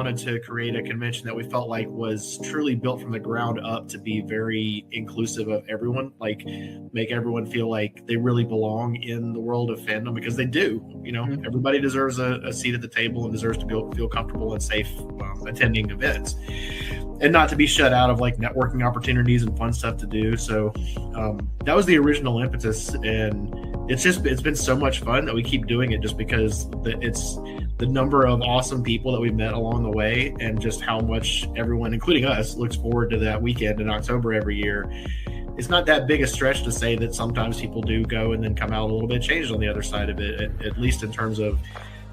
wanted to create a convention that we felt like was truly built from the ground up to be very inclusive of everyone, like make everyone feel like they really belong in the world of fandom, because they do. Everybody deserves a seat at the table and deserves to feel comfortable and safe attending events, and not to be shut out of like networking opportunities and fun stuff to do. So that was the original impetus, and it's been so much fun that we keep doing it, just because it's the number of awesome people that we've met along the way, and just how much everyone, including us, looks forward to that weekend in October every year. It's not that big a stretch to say that sometimes people do go and then come out a little bit changed on the other side of it, at least in terms of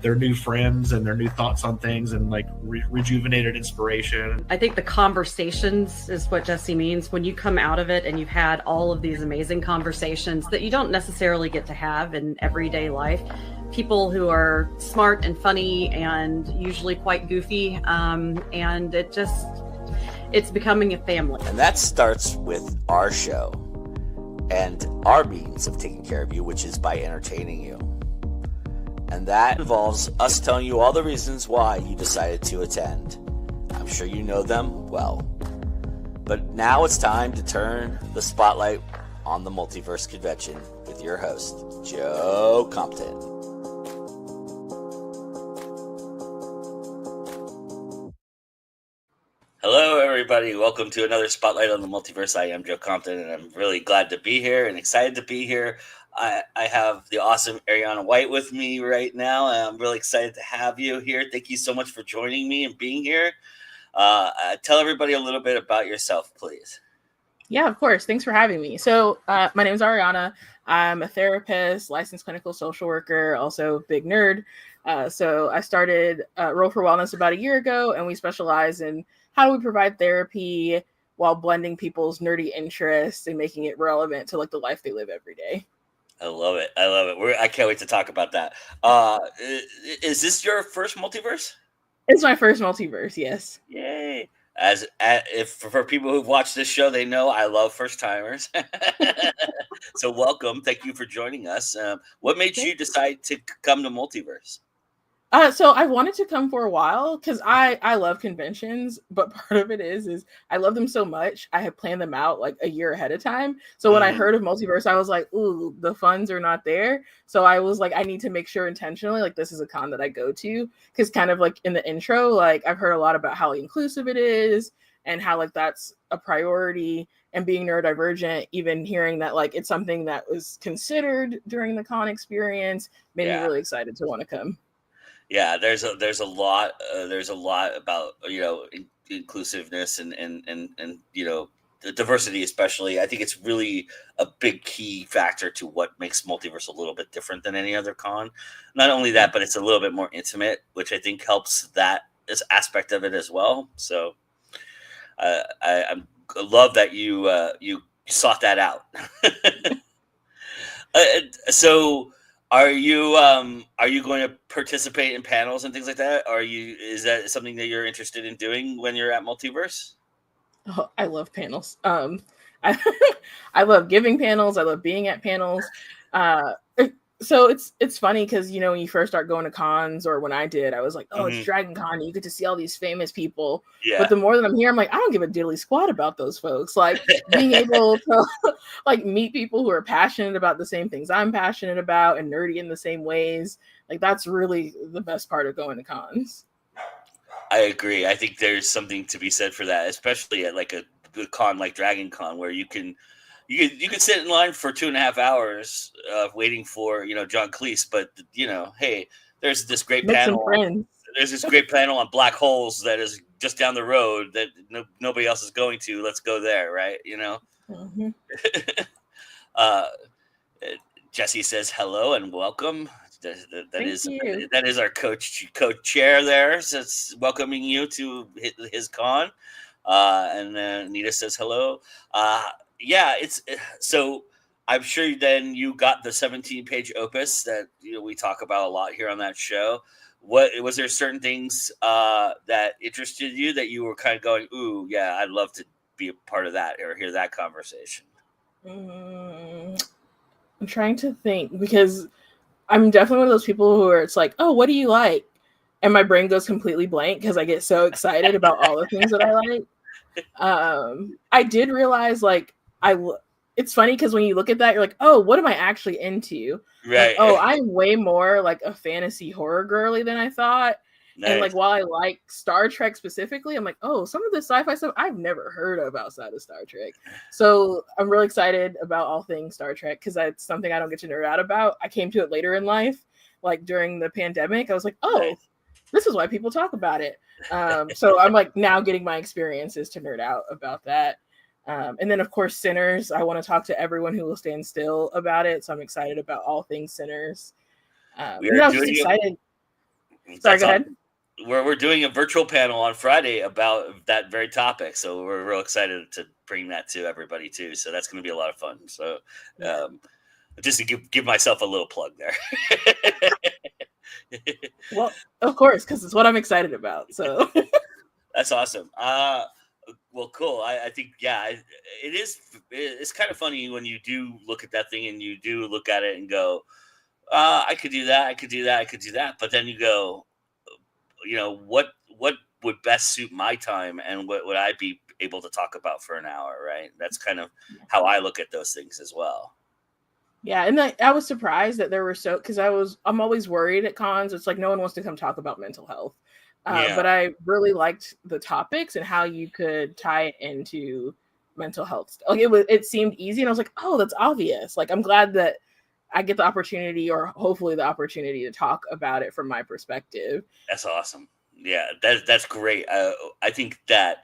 their new friends and their new thoughts on things, and like rejuvenated inspiration. I think the conversations is what Jesse means. When you come out of it and you've had all of these amazing conversations that you don't necessarily get to have in everyday life, people who are smart and funny and usually quite goofy, and it's becoming a family. And that starts with our show and our means of taking care of you, which is by entertaining you. And that involves us telling you all the reasons why you decided to attend. I'm sure you know them well. But now it's time to turn the spotlight on the Multiverse Convention with your host, Joe Compton. Hello, everybody. Welcome to another Spotlight on the Multiverse. I am Joe Compton, and I'm really glad to be here and excited to be here. I have the awesome Ariyanna White with me right now, and I'm really excited to have you here. Thank you so much for joining me and being here. Tell everybody a little bit about yourself, please. Yeah, of course. Thanks for having me. So my name is Ariyanna. I'm a therapist, licensed clinical social worker, also big nerd. So I started Roll for Wellness about a year ago, and we specialize in how do we provide therapy while blending people's nerdy interests and making it relevant to like the life they live every day. I love it. I can't wait to talk about that. Is this your first multiverse? It's my first multiverse, yes. Yay. If for people who've watched this show, they know I love first timers. So welcome. Thank you for joining us. What made you decide to come to Multiverse? So I wanted to come for a while because I love conventions, but part of it is I love them so much. I had planned them out like a year ahead of time. So when I heard of Multiverse, I was like, ooh, the funds are not there. So I was like, I need to make sure intentionally, like this is a con that I go to, because kind of like in the intro, like I've heard a lot about how inclusive it is and how like that's a priority, and being neurodivergent, even hearing that like it's something that was considered during the con experience made me really excited to want to come. Yeah, there's a lot about inclusiveness and the diversity, especially. I think it's really a big key factor to what makes Multiverse a little bit different than any other con. Not only that, but it's a little bit more intimate, which I think helps this aspect of it as well. So I love that you sought that out. So. Are you going to participate in panels and things like that? Is that something that you're interested in doing when you're at Multiverse? Oh, I love panels. I love giving panels. I love being at panels. So it's funny because when you first start going to cons, or when I did, I was like, oh, it's Dragon Con. You get to see all these famous people. Yeah. But the more that I'm here, I'm like, I don't give a diddly squat about those folks. Like being able to like meet people who are passionate about the same things I'm passionate about and nerdy in the same ways. Like that's really the best part of going to cons. I agree. I think there's something to be said for that, especially at like a good con like Dragon Con, where you can sit in line for 2.5 hours waiting for John Cleese, but hey, there's this great panel. There's this great panel on black holes that is just down the road that nobody else is going to. Let's go there, right? Mm-hmm. Jesse says hello and welcome. That is our co-chair there. So it's welcoming you to his con. And then Nita says hello. It's so I'm sure then you got the 17-page opus that we talk about a lot here on that show. What was there certain things that interested you that you were kind of going, ooh, yeah, I'd love to be a part of that or hear that conversation? I'm trying to think, because I'm definitely one of those people who are, it's like, oh, what do you like? and my brain goes completely blank because I get so excited about all the things that I like. I did realize like it's funny because when you look at that, you're like, oh, what am I actually into? Right. Like, oh, I'm way more like a fantasy horror girly than I thought. Nice. And like while I like Star Trek specifically, I'm like, oh, some of the sci-fi stuff I've never heard of outside of Star Trek. So I'm really excited about all things Star Trek because that's something I don't get to nerd out about. I came to it later in life, like during the pandemic. I was like, oh, Nice. This is why people talk about it. So I'm like now getting my experiences to nerd out about that. And then of course Sinners. I want to talk to everyone who will stand still about it. So I'm excited about all things Sinners. I was just excited. Sorry, go ahead. We're doing a virtual panel on Friday about that very topic, so we're real excited to bring that to everybody too. So that's going to be a lot of fun. So just to give myself a little plug there. Well, of course, because it's what I'm excited about. So that's awesome. Well, cool. I think it's kind of funny when you do look at that thing and you do look at it and go, I could do that, I could do that, I could do that, but then you go, what would best suit my time and what would I be able to talk about for an hour, right? That's kind of how I look at those things as well. Yeah, and I was surprised that there were because I'm always worried at cons. It's like no one wants to come talk about mental health, but I really liked the topics and how you could tie it into mental health stuff. Like it seemed easy, and I was like, oh, that's obvious. Like I'm glad that I get the opportunity, or hopefully the opportunity, to talk about it from my perspective. That's awesome. Yeah, that's great. I think that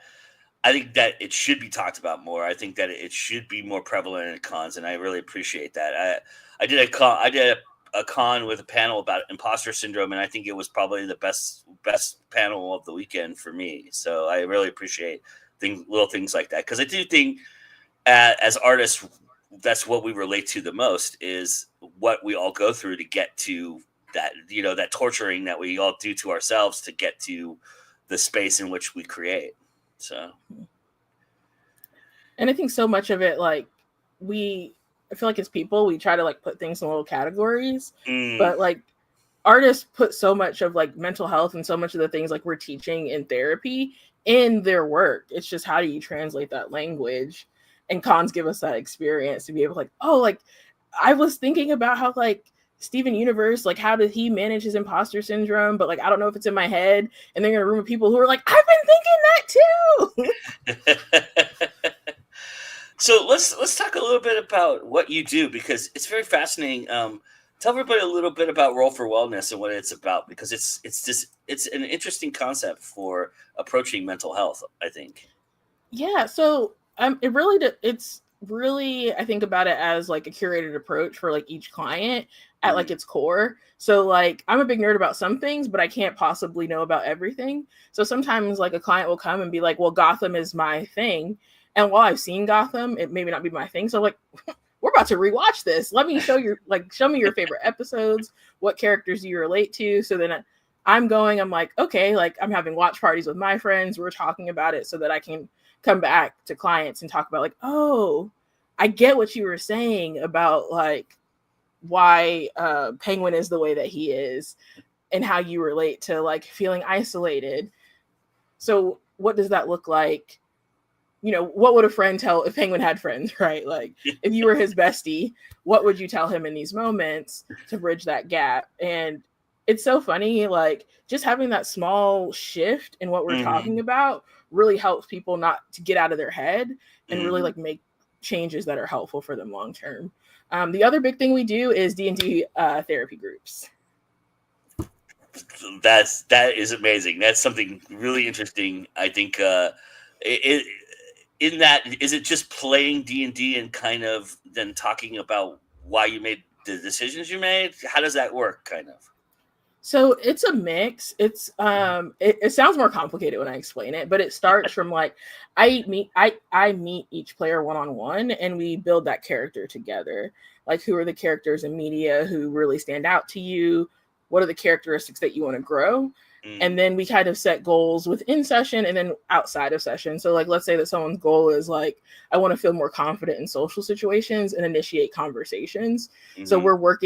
it should be talked about more. I think that it should be more prevalent in cons, and I really appreciate that. I did a con with a panel about imposter syndrome, and I think it was probably the best panel of the weekend for me. So I really appreciate little things like that, because I do think as artists, that's what we relate to the most, is what we all go through to get to that, that torturing that we all do to ourselves to get to the space in which we create. So, and I think so much of it, like I feel like as people, we try to like put things in little categories, but like artists put so much of like mental health and so much of the things like we're teaching in therapy in their work. It's just, how do you translate that language? And cons give us that experience to be able to like, oh, like I was thinking about how like Steven Universe, like how did he manage his imposter syndrome? But like, I don't know if it's in my head. And they're in a room of people who are like, I've been thinking that too. So let's talk a little bit about what you do, because it's very fascinating. Tell everybody a little bit about Roll for Wellness and what it's about, because it's an interesting concept for approaching mental health, I think. Yeah. So it's really, I think about it as like a curated approach for like each client at like its core. So like I'm a big nerd about some things, but I can't possibly know about everything. So sometimes like a client will come and be like, well, Gotham is my thing. And while I've seen Gotham, it may not be my thing. So like, we're about to rewatch this. Let me show me your favorite episodes. What characters do you relate to? So then I'm like, okay, like I'm having watch parties with my friends. We're talking about it so that I can come back to clients and talk about like, oh, I get what you were saying about like why Penguin is the way that he is and how you relate to like feeling isolated. So what does that look like? What would a friend tell if Penguin had friends, right? Like if you were his bestie, what would you tell him in these moments to bridge that gap? And it's so funny, like just having that small shift in what we're talking about really helps people not to get out of their head and really like make changes that are helpful for them long term. The other big thing we do is D&D therapy groups. That is amazing. That's something really interesting. I think in that, is it just playing D&D and kind of then talking about why you made the decisions you made? How does that work, kind of? So it's a mix. It's it sounds more complicated when I explain it, but it starts from like I meet each player one-on-one and we build that character together. Like, who are the characters in media who really stand out to you? What are the characteristics that you want to grow? And then we kind of set goals within session and then outside of session. So like, let's say that someone's goal is like, I want to feel more confident in social situations and initiate conversations. So we're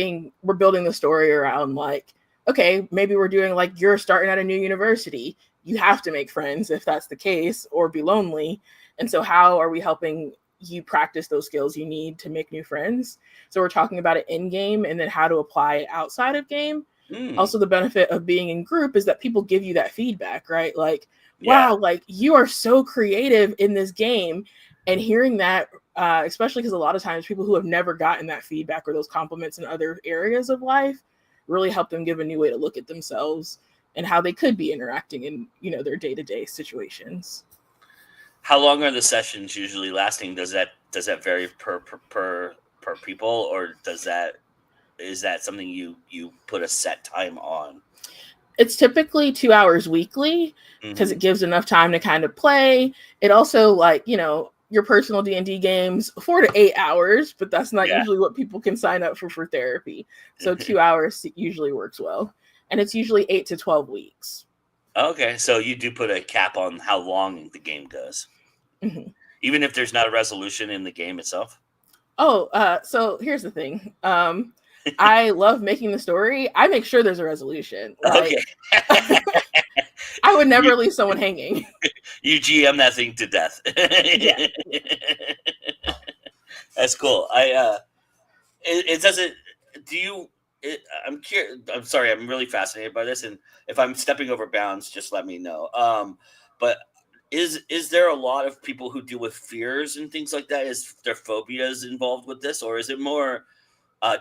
building the story around like, okay, maybe we're doing like you're starting at a new university. You have to make friends if that's the case, or be lonely. And so how are we helping you practice those skills you need to make new friends? So we're talking about it in game, and then how to apply it outside of game. Also, the benefit of being in group is that people give you that feedback, right? Like, wow, like you are so creative in this game. And hearing that, especially because a lot of times people who have never gotten that feedback or those compliments in other areas of life really help them give a new way to look at themselves and how they could be interacting in, you know, their day-to-day situations. How long are the sessions usually lasting? Does that vary per people, or is that something you put a set time on? It's typically 2 hours weekly because it gives enough time to kind of play. It also, like, you know, your personal D&D games, 4 to 8 hours, but that's not usually what people can sign up for therapy. So 2 hours usually works well. And it's usually 8 to 12 weeks. Okay, so you do put a cap on how long the game goes, even if there's not a resolution in the game itself. Oh, so here's the thing. I love making the story. I make sure there's a resolution. Like, okay. I would never leave someone hanging. You GM that thing to death. Yeah. That's cool. It doesn't. Do you? I'm curious. I'm sorry. I'm really fascinated by this, and if I'm stepping over bounds, just let me know. But is there a lot of people who deal with fears and things like that? Is there phobias involved with this, or is it more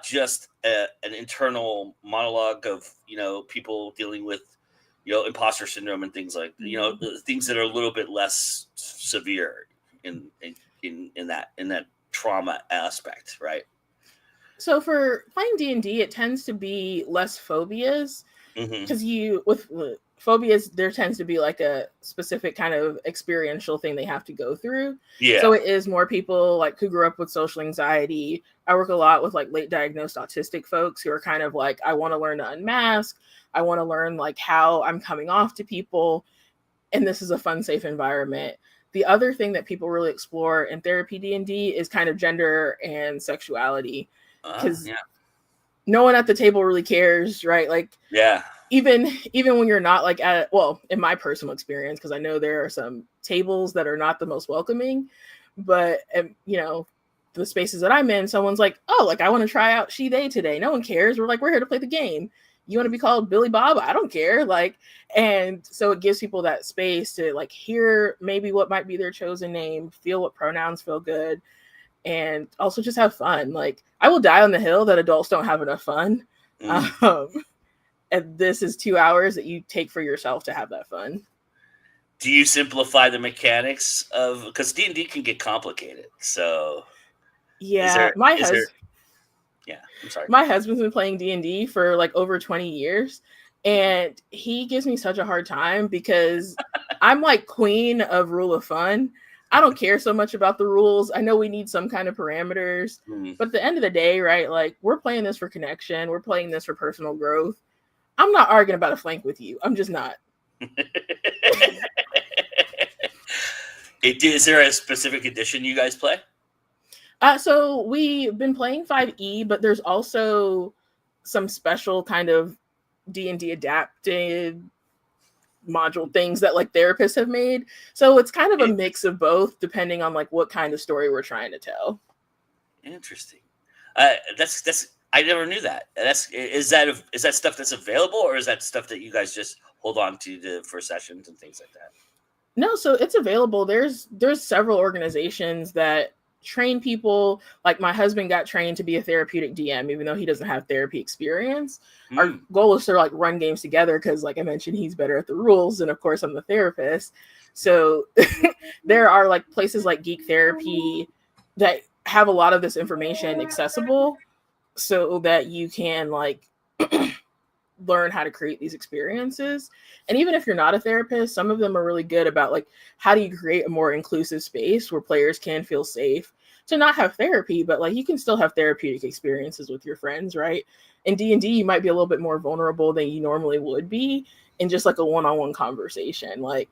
just an internal monologue of, you know, people dealing with, you know, imposter syndrome and things like, you know, things that are a little bit less severe in that trauma aspect, right? So for playing D&D, it tends to be less phobias because with phobias, there tends to be like a specific kind of experiential thing they have to go through. Yeah. So it is more people like who grew up with social anxiety. I work a lot with like late diagnosed autistic folks who are kind of like, I want to learn to unmask. I want to learn like how I'm coming off to people. And this is a fun, safe environment. The other thing that people really explore in therapy D&D is kind of gender and sexuality. Because no one at the table really cares, right? Like, even when you're not like in my personal experience, because I know there are some tables that are not the most welcoming, but you know, the spaces that I'm in, someone's like, oh, like I want to try out she, they today. No one cares. We're here to play the game. You want to be called Billy Bob? I don't care. Like, and so it gives people that space to like hear maybe what might be their chosen name, feel what pronouns feel good, and also just have fun. Like, I will die on the hill that adults don't have enough fun. And this is 2 hours that you take for yourself to have that fun. Do you simplify the mechanics of, because D&D can get complicated? So yeah, I'm sorry. My husband's been playing D&D for like over 20 years, and he gives me such a hard time because I'm like queen of rule of fun. I don't care so much about the rules. I know we need some kind of parameters, but at the end of the day, right, like we're playing this for connection. We're playing this for personal growth. I'm not arguing about a flank with you. I'm just not. Is there a specific edition you guys play? So we've been playing 5e, but there's also some special kind of D&D adapted module things that like therapists have made. So it's kind of a mix of both, depending on like what kind of story we're trying to tell. Interesting. That's I never knew that. Is that stuff that's available, or is that stuff that you guys just hold on to for sessions and things like that? No, so it's available. There's several organizations that train people. Like my husband got trained to be a therapeutic DM, even though he doesn't have therapy experience. Our goal is to like run games together because, like I mentioned, he's better at the rules, and of course, I'm the therapist. So there are like places like Geek Therapy that have a lot of this information accessible, so that you can like learn how to create these experiences. And even if you're not a therapist, some of them are really good about like, how do you create a more inclusive space where players can feel safe to not have therapy, but like you can still have therapeutic experiences with your friends, right? In D&D, you might be a little bit more vulnerable than you normally would be in just like a one-on-one conversation, like,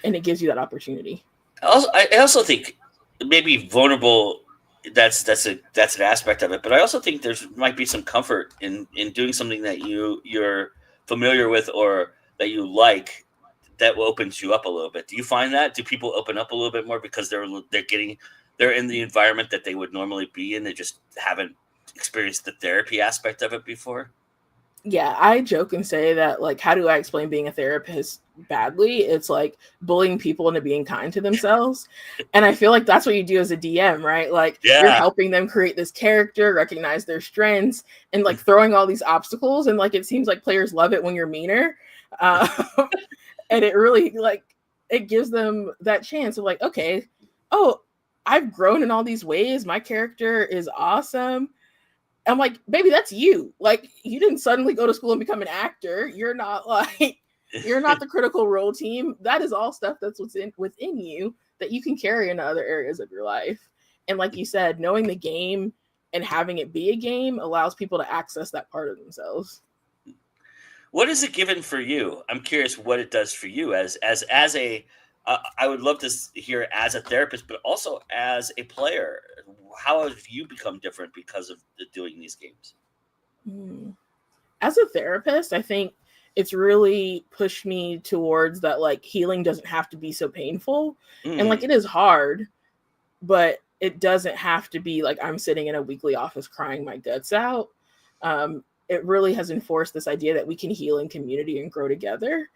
and it gives you that opportunity. I also think maybe vulnerable that's an aspect of it. But I also think there's might be some comfort in doing something that you're familiar with or that you like, that opens you up a little bit. Do you find that? Do people open up a little bit more because they're in the environment that they would normally be in? They just haven't experienced the therapy aspect of it before? Yeah, I joke and say that, like, how do I explain being a therapist badly? It's like bullying people into being kind to themselves. And I feel like that's what you do as a DM, right? Like, you're helping them create this character, recognize their strengths, and like throwing all these obstacles. And like, it seems like players love it when you're meaner. And it really, like, it gives them that chance of like, okay, oh, I've grown in all these ways. My character is awesome. I'm like, baby, that's you. Like, you didn't suddenly go to school and become an actor. You're not like, you're not the Critical Role team. That is all stuff that's within you that you can carry into other areas of your life. And like you said, knowing the game and having it be a game allows people to access that part of themselves. What is it given for you? I'm curious what it does for you as a. I would love to hear as a therapist, but also as a player. How have you become different because of doing these games? As a therapist, I think it's really pushed me towards that, like, healing doesn't have to be so painful. And like, it is hard, but it doesn't have to be like I'm sitting in a weekly office crying my guts out. It really has enforced this idea that we can heal in community and grow together.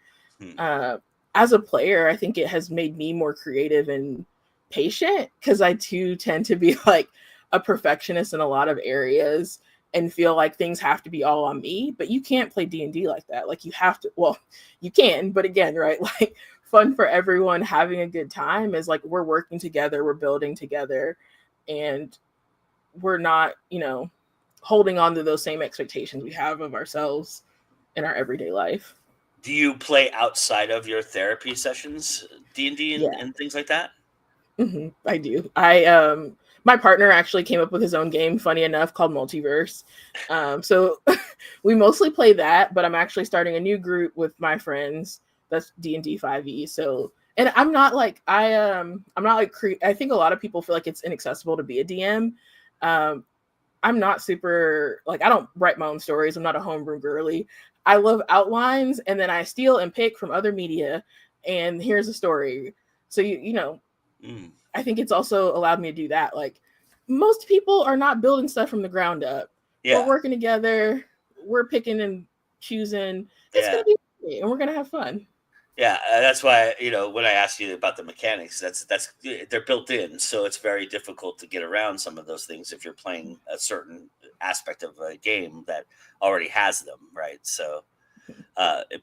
As a player, I think it has made me more creative and patient, because I too tend to be like a perfectionist in a lot of areas and feel like things have to be all on me. But you can't play D&D like that. Like, you have to, well, you can, but again, right, like, fun for everyone, having a good time is like, we're working together, we're building together, and we're not, holding on to those same expectations we have of ourselves in our everyday life. Do you play outside of your therapy sessions, D&D and things like that? I do. My partner actually came up with his own game, funny enough, called Multiverse. So we mostly play that, but I'm actually starting a new group with my friends. That's D&D 5e. So, and I'm not like, I think a lot of people feel like it's inaccessible to be a DM. I'm not super, like, I don't write my own stories. I'm not a homebrew girly. I love outlines, and then I steal and pick from other media, and here's a story. So, I think it's also allowed me to do that. Like, most people are not building stuff from the ground up. Yeah. We're working together. We're picking and choosing. It's going to be great, and we're going to have fun. Yeah, that's why, when I asked you about the mechanics, that's they're built in, so it's very difficult to get around some of those things if you're playing a certain aspect of a game that already has them, right? So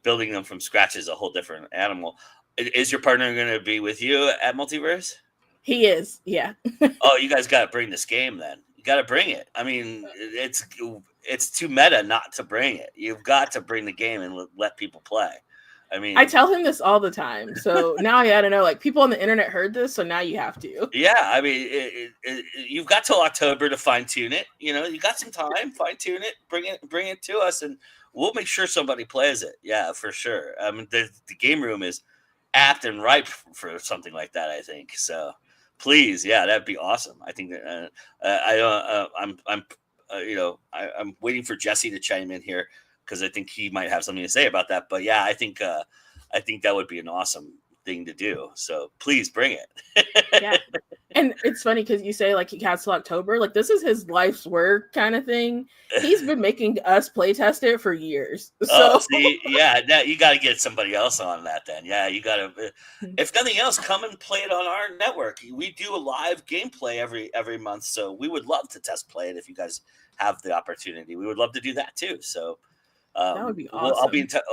building them from scratch is a whole different animal. Is your partner going to be with you at Multiverse? He is, yeah. Oh, you guys got to bring this game then. You got to bring it. I mean, it's too meta not to bring it. You've got to bring the game and let people play. I mean, I tell him this all the time. So now I got to know, like, people on the internet heard this, so now you have to. Yeah, I mean, you've got till October to fine tune it. You got some time, fine tune it, bring it to us, and we'll make sure somebody plays it. Yeah, for sure. I mean, the game room is apt and ripe for something like that, I think. So please, yeah, that'd be awesome. I think that I'm waiting for Jesse to chime in here, because I think he might have something to say about that. But yeah, I think that would be an awesome thing to do. So please bring it. Yeah. And it's funny because you say, like, he has till October. Like, this is his life's work kind of thing. He's been making us play test it for years. So see, yeah, now you got to get somebody else on that then. Yeah, you got to, if nothing else, come and play it on our network. We do a live gameplay every month. So we would love to test play it if you guys have the opportunity. We would love to do that too. So that would be awesome.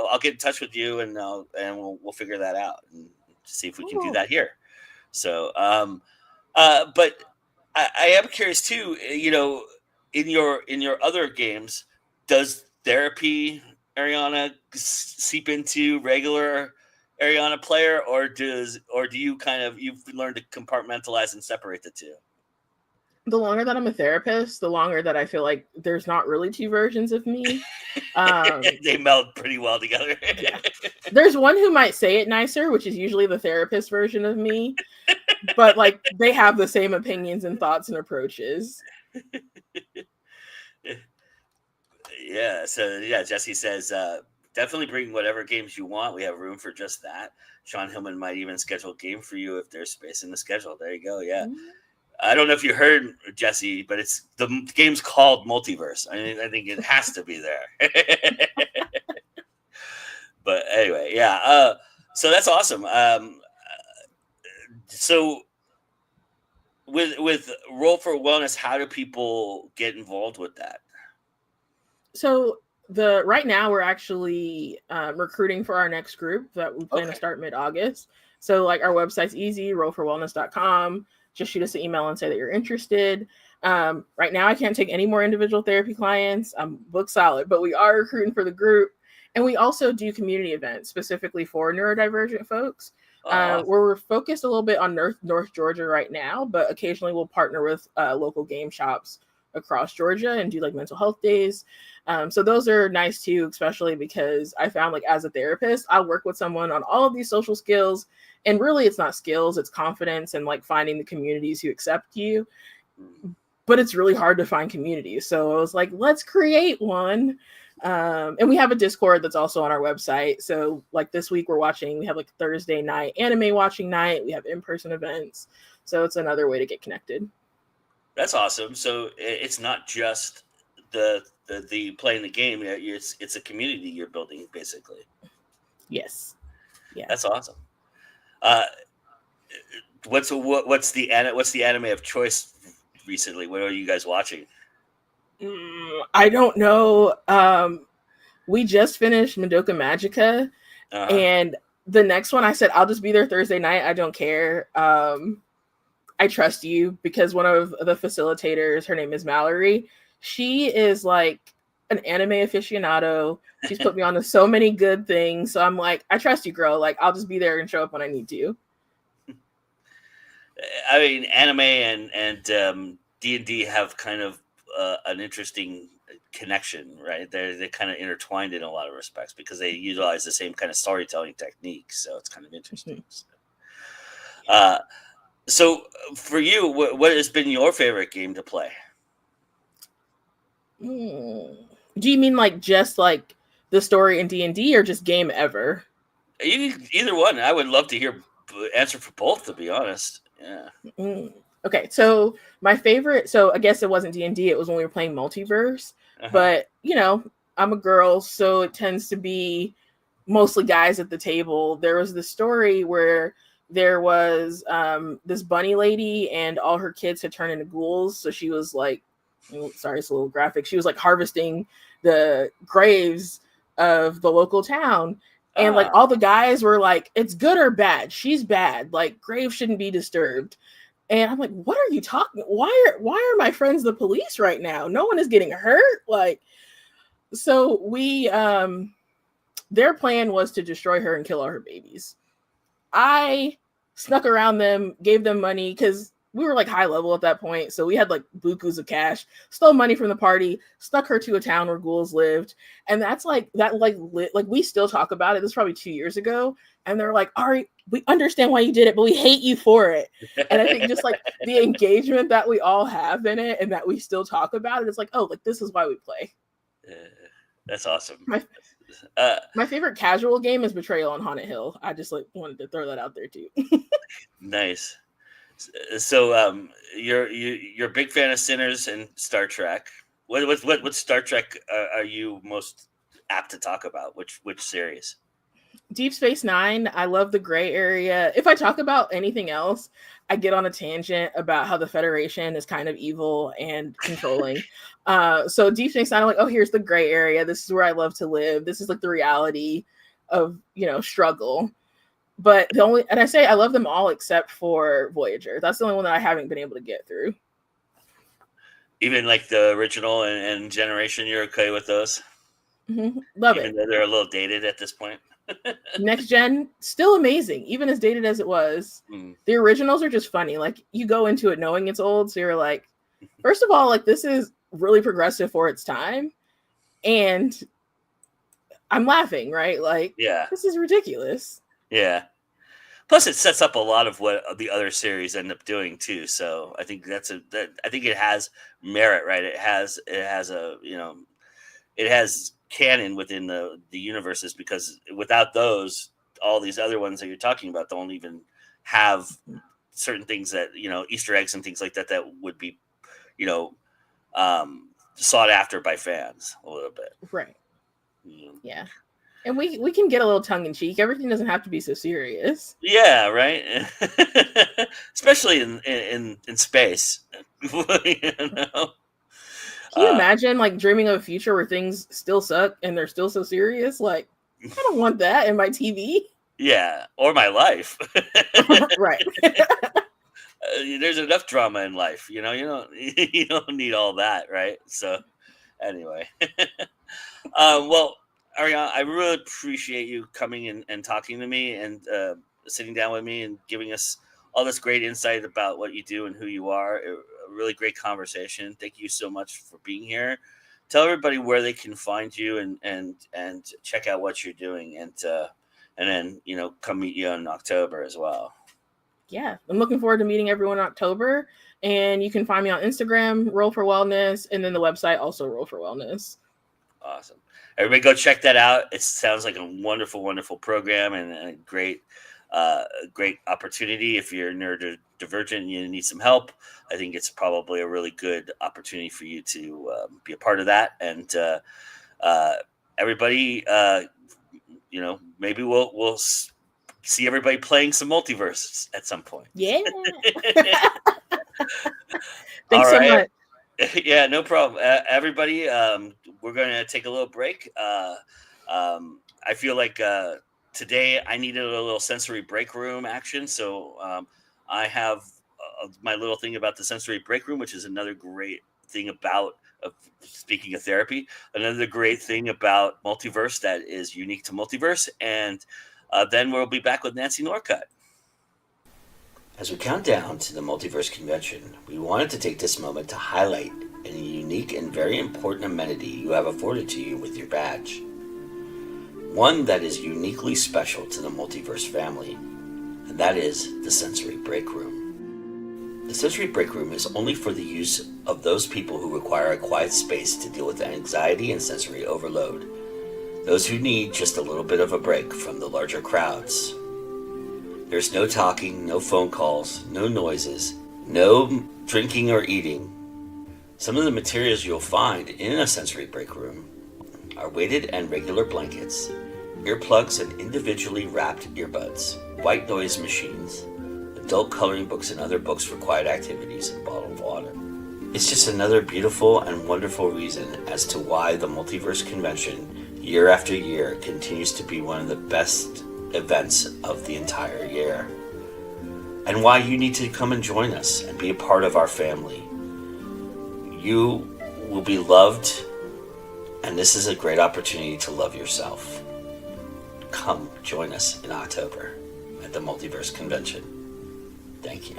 I'll get in touch with you, and we'll figure that out and see if we can do that here. So, but I am curious too. In your other games, does therapy, Ariyanna, seep into regular Ariyanna player, or do you you've learned to compartmentalize and separate the two? The longer that I'm a therapist, the longer that I feel like there's not really two versions of me. They meld pretty well together. Yeah. There's one who might say it nicer, which is usually the therapist version of me. but like they have the same opinions and thoughts and approaches. Yeah. So yeah, Jesse says definitely bring whatever games you want. We have room for just that. Sean Hillman might even schedule a game for you if there's space in the schedule. There you go. Yeah. I don't know if you heard, Jesse, but it's the game's called Multiverse. I think it has to be there. But anyway, yeah. So that's awesome. So with Roll for Wellness, how do people get involved with that? So right now we're actually recruiting for our next group that we plan to start mid-August. So like our website's easy, rollforwellness.com. Just shoot us an email and say that you're interested. Right now I can't take any more individual therapy clients. I'm booked solid, but we are recruiting for the group. And we also do community events specifically for neurodivergent folks. Where we're focused a little bit on North Georgia right now, but occasionally we'll partner with local game shops across Georgia and do like mental health days. So those are nice too, especially because I found like as a therapist, I'll work with someone on all of these social skills. And really it's not skills, it's confidence and like finding the communities who accept you. But it's really hard to find communities. So I was like, let's create one. And we have a Discord that's also on our website. So like this week we have like Thursday night anime watching night. We have in-person events. So it's another way to get connected. That's awesome. So it's not just the playing the game. It's a community you're building basically. Yes. Yeah. That's awesome. What's the anime of choice recently? What are you guys watching? I don't know. We just finished Madoka Magica, and the next one I said I'll just be there Thursday night. I don't care. I trust you because one of the facilitators, her name is Mallory. She is like an anime aficionado. She's put me on to so many good things. So I'm like, I trust you, girl. Like I'll just be there and show up when I need to. I mean, anime and D&D have kind of an interesting connection, right? They're kind of intertwined in a lot of respects because they utilize the same kind of storytelling techniques. So it's kind of interesting. So for you, what has been your favorite game to play? Do you mean like just like the story in D&D or just game ever? Either one. I would love to hear answer for both, to be honest. Yeah. Okay, so my favorite, so I guess it wasn't D&D, it was when we were playing Multiverse, but, you know, I'm a girl, so it tends to be mostly guys at the table. There was this story where there was this bunny lady and all her kids had turned into ghouls, so she was like, sorry, it's a little graphic, she was like harvesting the graves of the local town. And like all the guys were like, it's good or bad. She's bad. Like graves shouldn't be disturbed. And I'm like, what are you talking? Why are my friends the police right now? No one is getting hurt. Like, so we their plan was to destroy her and kill all her babies. I snuck around them, gave them money because we were like high level at that point. So we had like bukus of cash, stole money from the party, stuck her to a town where ghouls lived. And that's like, we still talk about it. This was probably 2 years ago. And they're like, Ari, we understand why you did it, but we hate you for it. And I think just like the engagement that we all have in it and that we still talk about it, it's like, oh, like this is why we play. That's awesome. My favorite casual game is Betrayal on Haunted Hill. I just like wanted to throw that out there too. Nice. So you're a big fan of Sinners and Star Trek. What Star Trek are you most apt to talk about? Which series? Deep Space Nine. I love the gray area. If I talk about anything else, I get on a tangent about how the Federation is kind of evil and controlling. So Deep Space Nine, I'm like, oh, here's the gray area. This is where I love to live. This is like the reality of, struggle. But I say I love them all except for Voyager. That's the only one that I haven't been able to get through. Even like the original and Generation, you're okay with those? Mm-hmm. Love Even though they're a little dated at this point. Next Gen, still amazing, even as dated as it was. The originals are just funny. Like you go into it knowing it's old, so you're like, first of all, like this is really progressive for its time, and I'm laughing, right? Like, yeah, this is ridiculous. Yeah, Plus, it sets up a lot of what the other series end up doing too. So I think I think it has merit, right? It has a it has canon within the universes, because without those, all these other ones that you're talking about don't even have certain things that Easter eggs and things like that would be sought after by fans a little bit, right? Yeah. And we can get a little tongue in cheek. Everything doesn't have to be so serious. Yeah, right. Especially in space. Can you imagine like dreaming of a future where things still suck and they're still so serious? Like, I don't want that in my TV. Yeah, or my life. Right. There's enough drama in life, you don't need all that, right? So, anyway, well, Ariyanna, I really appreciate you coming and talking to me and sitting down with me and giving us all this great insight about what you do and who you are. A really great conversation. Thank you so much for being here. Tell everybody where they can find you and check out what you're doing, and then come meet you in October as well. Yeah, I'm looking forward to meeting everyone in October. And you can find me on Instagram, Roll for Wellness, and then the website also Roll for Wellness. Awesome. Everybody go check that out. It sounds like a wonderful, wonderful program and a great opportunity. If you're neurodivergent and you need some help, I think it's probably a really good opportunity for you to be a part of that. And everybody, maybe we'll see everybody playing some Multiverse at some point. Yeah. Thanks so much. Yeah, no problem. Everybody, we're going to take a little break. I feel like today I needed a little sensory break room action. So I have my little thing about the sensory break room, which is another great thing about, speaking of therapy, another great thing about Multiverse that is unique to Multiverse. And then we'll be back with Nancy Northcott. As we count down to the Multiverse convention, we wanted to take this moment to highlight a unique and very important amenity you have afforded to you with your badge. One that is uniquely special to the Multiverse family, and that is the sensory break room. The sensory break room is only for the use of those people who require a quiet space to deal with anxiety and sensory overload. Those who need just a little bit of a break from the larger crowds. There's no talking, no phone calls, no noises, no drinking or eating. Some of the materials you'll find in a sensory break room are weighted and regular blankets, earplugs and individually wrapped earbuds, white noise machines, adult coloring books and other books for quiet activities, and bottled water. It's just another beautiful and wonderful reason as to why the Multiverse Convention, year after year, continues to be one of the best events of the entire year, and why you need to come and join us and be a part of our family. You will be loved, and this is a great opportunity to love yourself. Come join us in October at the Multiverse Convention. Thank you.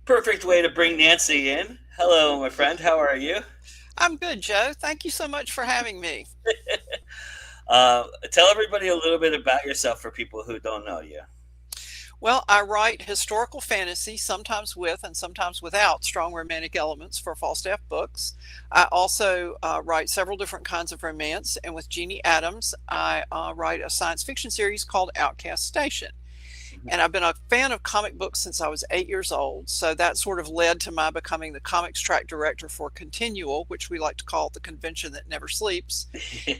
Perfect way to bring Nancy in. Hello, my friend. How are you? I'm good, Joe. Thank you so much for having me. Tell everybody a little bit about yourself for people who don't know you. Well, I write historical fantasy, sometimes with and sometimes without strong romantic elements for Falstaff Books. I also write several different kinds of romance, and with Jeanne Adams, I write a science fiction series called Outcast Station. And I've been a fan of comic books since I was 8 years old. So that sort of led to my becoming the comics track director for Continual, which we like to call the convention that never sleeps.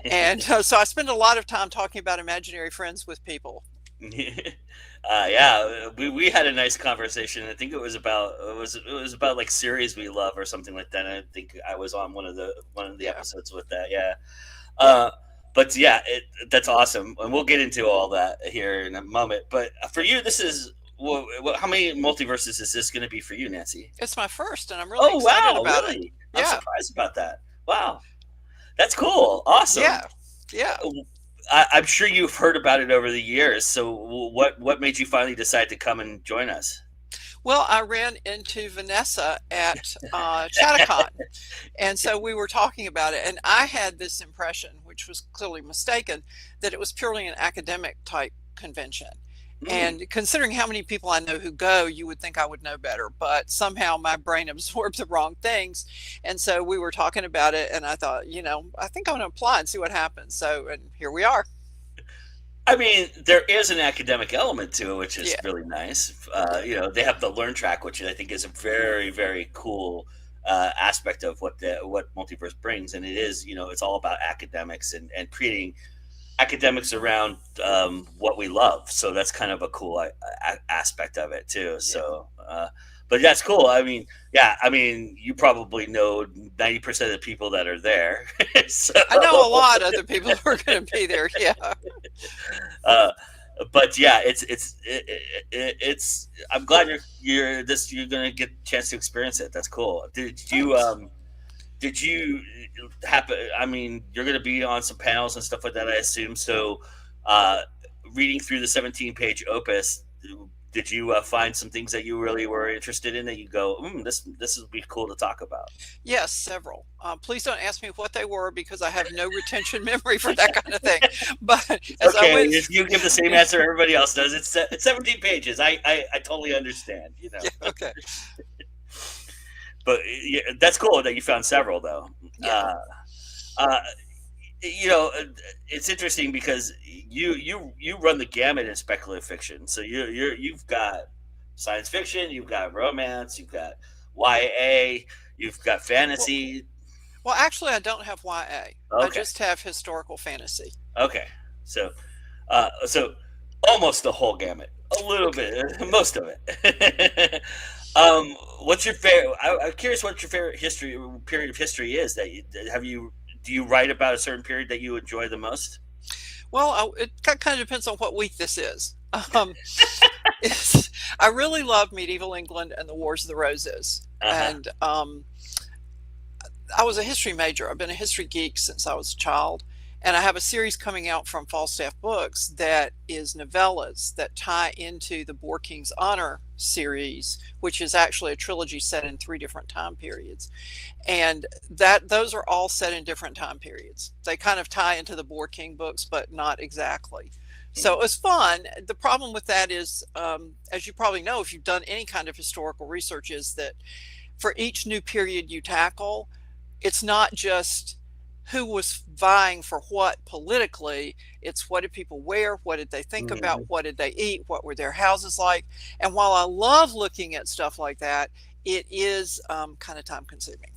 And so I spend a lot of time talking about imaginary friends with people. Yeah, we had a nice conversation. I think it was about like series we love or something like that. And I think I was on one of the episodes with that. Yeah. But yeah, that's awesome, and we'll get into all that here in a moment. But for you, this is how many multiverses is this going to be for you, Nancy? It's my first, and I'm really excited about it. I'm surprised about that. Wow, that's cool. Awesome. Yeah. I'm sure you've heard about it over the years. So what made you finally decide to come and join us? Well, I ran into Vanessa at Chattacon, and so we were talking about it, and I had this impression, which was clearly mistaken, that it was purely an academic type convention. And considering how many people I know who go, you would think I would know better, but somehow my brain absorbed the wrong things. And so we were talking about it, and I thought, I think I'm going to apply and see what happens. So, and here we are. I mean, there is an academic element to it, which is really nice. They have the Learn track, which I think is a very, very cool aspect of what Multiverse brings. And it is, it's all about academics and creating academics around what we love. So that's kind of a cool aspect of it too. So, but that's cool. I mean, you probably know 90% of the people that are there. So, I know a lot of the people who are going to be there. Yeah. But yeah, it's. I'm glad you're going to get a chance to experience it. That's cool. Did you happen? I mean, you're going to be on some panels and stuff like that, I assume. So, reading through the 17-page opus, did you find some things that you really were interested in that you go, this would be cool to talk about? Yes, several. Please don't ask me what they were because I have no retention memory for that kind of thing. But if you give the same answer everybody else does, it's 17 pages. I totally understand. Yeah, okay. But that's cool that you found several, though. Yeah. It's interesting because you run the gamut in speculative fiction. So you've got science fiction, you've got romance, you've got YA, you've got fantasy. Well, actually, I don't have YA. Okay. I just have historical fantasy. Okay, so almost the whole gamut, a little bit, most of it. What's your favorite? I'm curious what your favorite period of history is. Do you write about a certain period that you enjoy the most? Well, it kind of depends on what week this is. I really love medieval England and the Wars of the Roses. And I was a history major. I've been a history geek since I was a child. And I have a series coming out from Falstaff Books that is novellas that tie into the Boar King's Honor series, which is actually a trilogy set in 3 different time periods. And those are all set in different time periods. They kind of tie into the Boar King books, but not exactly. So it was fun. The problem with that is, as you probably know, if you've done any kind of historical research, is that for each new period you tackle, it's not just who was vying for what politically, it's what did people wear, what did they think about, what did they eat, what were their houses like. And while I love looking at stuff like that, it is kind of time consuming.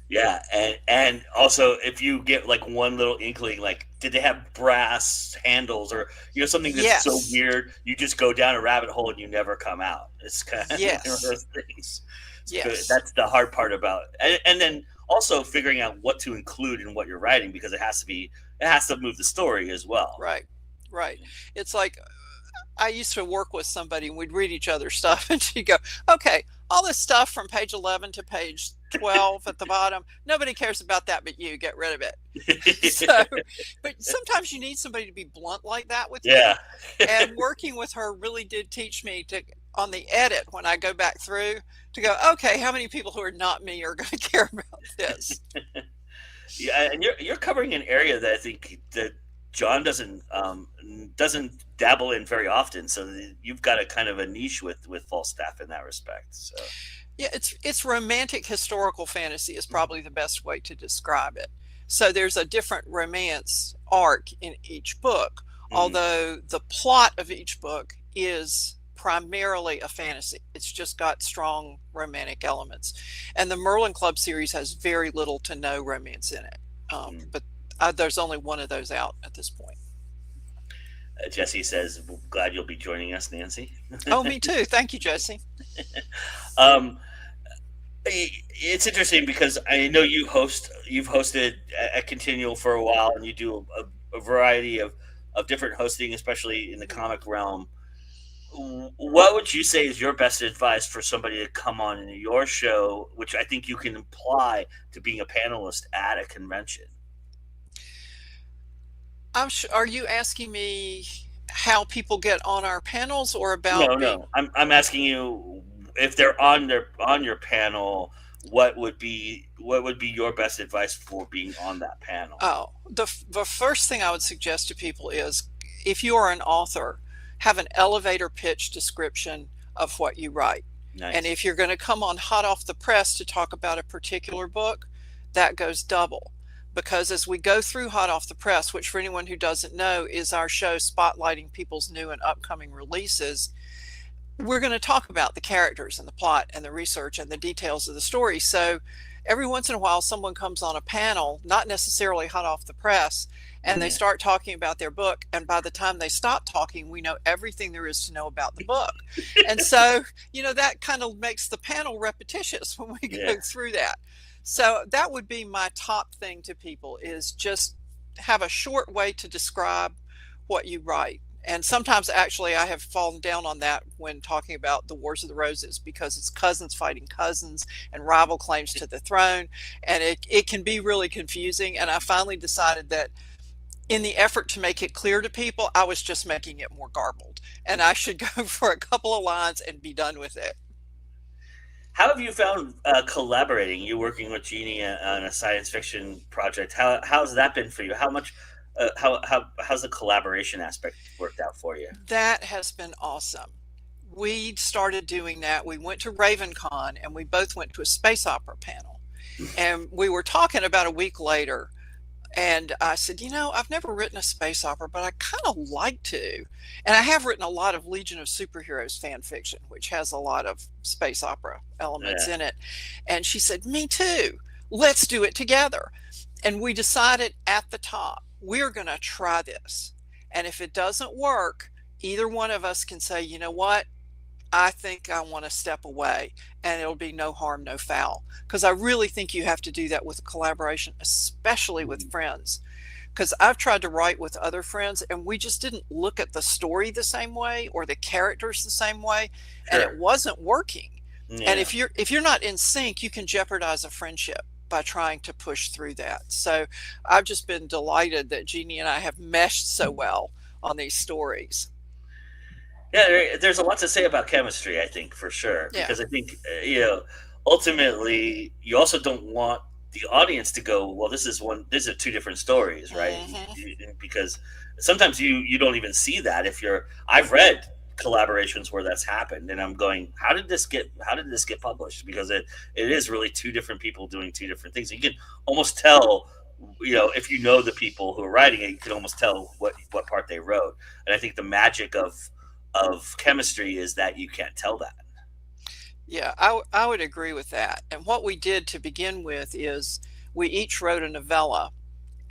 Yeah, and also if you get like one little inkling, like did they have brass handles or something that's so weird, you just go down a rabbit hole and you never come out. It's kind of one of those things. Yes. That's the hard part about it. And then also figuring out what to include in what you're writing, because it has to move the story as well. Right. It's like I used to work with somebody and we'd read each other's stuff and she'd go, okay, all this stuff from page 11 to page 12 at the bottom, nobody cares about that but you, get rid of it. But sometimes you need somebody to be blunt like that with you. And working with her really did teach me to, on the edit, when I go back through, to go, okay, how many people who are not me are going to care about this? Yeah, and you're covering an area that I think that John doesn't dabble in very often. So you've got a kind of a niche with Falstaff in that respect. So yeah, it's romantic historical fantasy is probably the best way to describe it. So there's a different romance arc in each book, although the plot of each book is primarily a fantasy. It's just got strong romantic elements. And the Merlin Club series has very little to no romance in it. But there's only one of those out at this point. Jesse says, glad you'll be joining us, Nancy. Oh, me too. Thank you, Jesse. It's interesting because I know you've hosted at Continual for a while, and you do a variety of different hosting, especially in the comic realm. What would you say is your best advice for somebody to come on your show, which I think you can apply to being a panelist at a convention? Are you asking me how people get on our panels, or about? No. I'm asking you if they're on your panel, what would be your best advice for being on that panel? Oh, the first thing I would suggest to people is, if you are an author, have an elevator pitch description of what you write. Nice. And if you're going to come on hot off the press to talk about a particular book, that goes double. Because as we go through hot off the press, which for anyone who doesn't know is our show spotlighting people's new and upcoming releases, we're going to talk about the characters and the plot and the research and the details of the story. So every once in a while, someone comes on a panel, not necessarily hot off the press, and they start talking about their book. And by the time they stop talking, we know everything there is to know about the book. And so, that kind of makes the panel repetitious when we go through that. So that would be my top thing to people, is just have a short way to describe what you write. And sometimes actually I have fallen down on that when talking about the Wars of the Roses, because it's cousins fighting cousins and rival claims to the throne. And it can be really confusing. And I finally decided that in the effort to make it clear to people, I was just making it more garbled. And I should go for a couple of lines and be done with it. How have you found collaborating? You working with Jeanne on a science fiction project. How's that been for you? How much? How's the collaboration aspect worked out for you? That has been awesome. We started doing that. We went to RavenCon and we both went to a space opera panel. And we were talking about a week later. And I said, I've never written a space opera, but I kind of like to. And I have written a lot of Legion of Superheroes fan fiction, which has a lot of space opera elements in it. And she said, me too. Let's do it together. And we decided at the top, we're going to try this. And if it doesn't work, either one of us can say, you know what? I think I want to step away, and it'll be no harm, no foul. Because I really think you have to do that with a collaboration, especially with friends. Because I've tried to write with other friends, and we just didn't look at the story the same way or the characters the same way, and it wasn't working. Yeah. And if you're not in sync, you can jeopardize a friendship by trying to push through that. So I've just been delighted that Jeanne and I have meshed so well on these stories. Yeah, there's a lot to say about chemistry, I think, for sure. Because I think, ultimately, you also don't want the audience to go, well, these are two different stories, right? Mm-hmm. Because sometimes you don't even see that. I've read collaborations where that's happened, and I'm going, how did this get published? Because it is really two different people doing two different things. You can almost tell, if you know the people who are writing it, you can almost tell what part they wrote. And I think the magic of chemistry is that you can't tell that. Yeah, I would agree with that. And what we did to begin with is we each wrote a novella,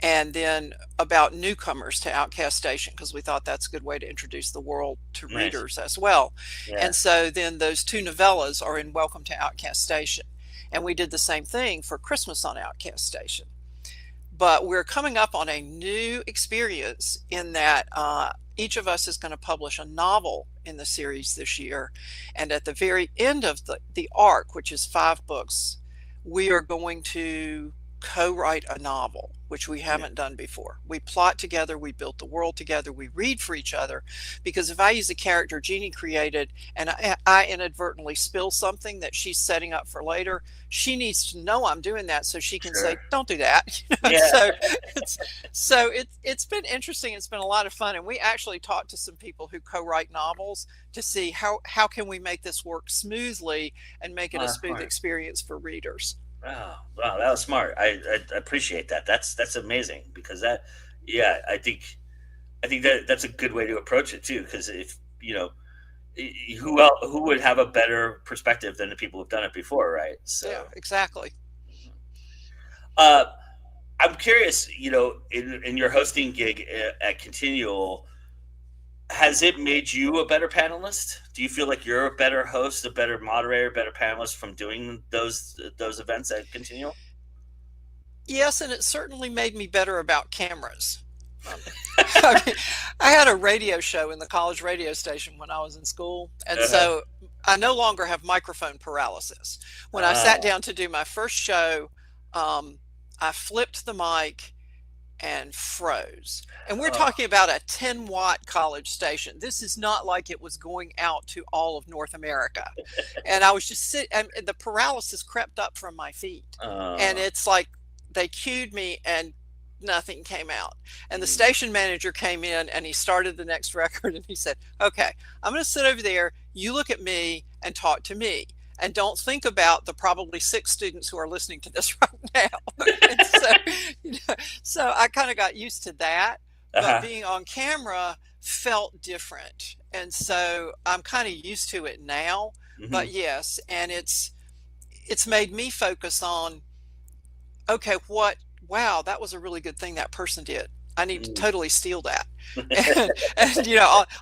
and then about newcomers to Outcast Station, because we thought that's a good way to introduce the world to readers as well. Yeah. And so then those two novellas are in Welcome to Outcast Station. And we did the same thing for Christmas on Outcast Station. But we're coming up on a new experience in that each of us is going to publish a novel in the series this year. And at the very end of the arc, which is 5 books, we are going to co-write a novel, which we haven't done before. We plot together, we build the world together, we read for each other. Because if I use a character Jeanne created and I inadvertently spill something that she's setting up for later, she needs to know I'm doing that so she can say, don't do that. So it's been interesting. It's been a lot of fun. And we actually talked to some people who co-write novels to see how can we make this work smoothly and make it a smooth experience for readers. Wow, that was smart. I appreciate that. That's amazing, because I think that's a good way to approach it too. Because if who would have a better perspective than the people who've done it before, right? So yeah, exactly. I'm curious. In your hosting gig at Continual, has it made you a better panelist? Do you feel like you're a better host, a better moderator, better panelist from doing those events at Continual? Yes, and it certainly made me better about cameras. I had a radio show in the college radio station when I was in school, and so I no longer have microphone paralysis. When I sat down to do my first show, I flipped the mic, and froze. And we're talking about a 10-watt college station. This is not like it was going out to all of North America. And I was just sitting, and the paralysis crept up from my feet. And it's like they cued me and nothing came out. And the station manager came in and he started the next record and he said, okay, I'm going to sit over there. You look at me and talk to me. And don't think about the probably 6 students who are listening to this right now. And so I kind of got used to that, but being on camera felt different. And so I'm kind of used to it now, but yes. And it's made me focus on, okay, wow, that was a really good thing that person did. I need to totally steal that. And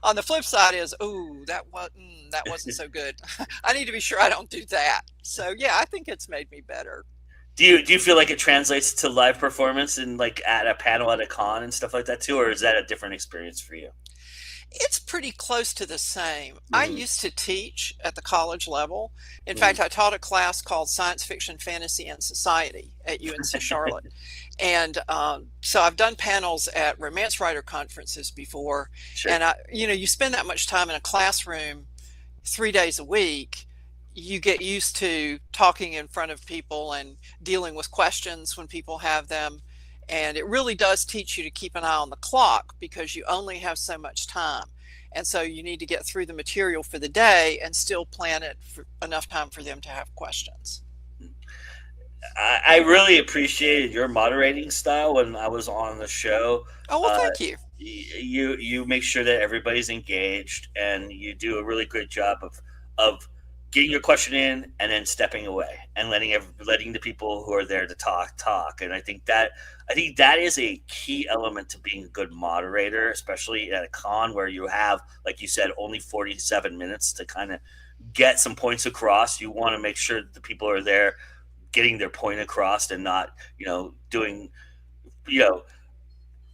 on the flip side is, that wasn't so good. I need to be sure I don't do that. So yeah, I think it's made me better. Do you feel like it translates to live performance and like at a panel at a con and stuff like that too, or is that a different experience for you? It's pretty close to the same. I used to teach at the college level. In fact, I taught a class called Science Fiction, Fantasy, and Society at UNC Charlotte. And so I've done panels at romance writer conferences before. Sure. And you spend that much time in a classroom 3 days a week, you get used to talking in front of people and dealing with questions when people have them. And it really does teach you to keep an eye on the clock because you only have so much time. And so you need to get through the material for the day and still plan it for enough time for them to have questions. I really appreciated your moderating style when I was on the show. Oh, well, thank you. You make sure that everybody's engaged, and you do a really good job of getting your question in and then stepping away and letting the people who are there to talk. And I think that is a key element to being a good moderator, especially at a con where you have, like you said, only 47 minutes to kind of get some points across. You want to make sure that the people are there getting their point across and not, doing,